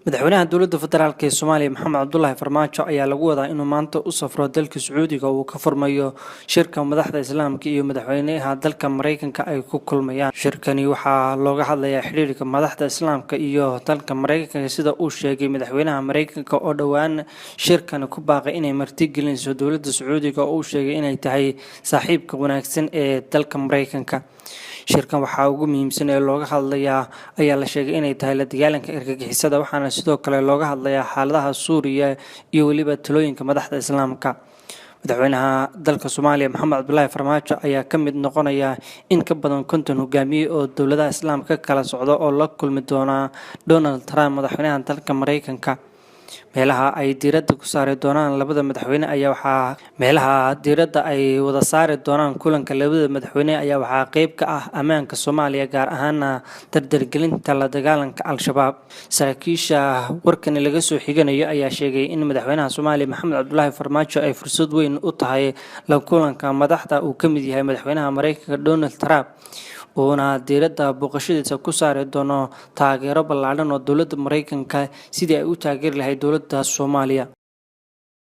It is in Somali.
madaxweynaha dowladda federaalk ee Soomaaliya Maxamed Cabdullaahi Farmaajo ayaa lagu wadaa inuu maanta u safro dalka Sacuudiga oo uu ka furmayo shirka madaxda Islaamka iyo madaxweynaha dalka Mareykanka ay ku kulmayaan. Shirkani waxaa looga hadlayaa xiriirka madaxda Islaamka iyo dalka Mareykanka sida uu sheegay madaxweynaha Mareykanka oo dhawaan shirkan ku baaqay inay martigelinayso dowladda Sacuudiga oo uu sheegay inay tahay saaxiibka wanaagsan ee dalka Mareykanka. Shirkan waxaa ugu muhiimsan ee looga hadlayaa ayaa la sheegay inay tahay la dagaalanka argagixisada waxaana sidoo kale looga hadlayaa xaaladaha Suuriya iyo waliba talooyinka madaxda Islaamka. madaxweynaha dalka Soomaaliya Maxamed Cabdullaahi Farmaajo ayaa ka mid noqonaya in ka badan 50 hogaamiye oo dowladaha Islaamka kala socda oo la kulmi doona Donald Trump madaxweynaha dalka Mareykanka. meelaha ay diiradda ku saari doonaan labada madaxweyne ayaa kulanka labada madaxweyne ayaa waxaa qayb ka ah ammaanka Soomaaliya gaar ahaan dardargelinta la dagaalanka Al-Shabaab. Saraakiisha warkan laga soo xiganayo ayaa sheegay in madaxweynaha Soomaaliya Maxamed Cabdullaahi Farmaajo ay fursad weyn u tahay la kulanka madaxda uu ka mid yahay madaxweynaha Mareykanka Donald Trump uuna diiradda booqashadiisa ku saari doono taageero ballaaran oo dowladda Mareykanka sidii ay u taageeri lahayd dowladda Soomaaliya.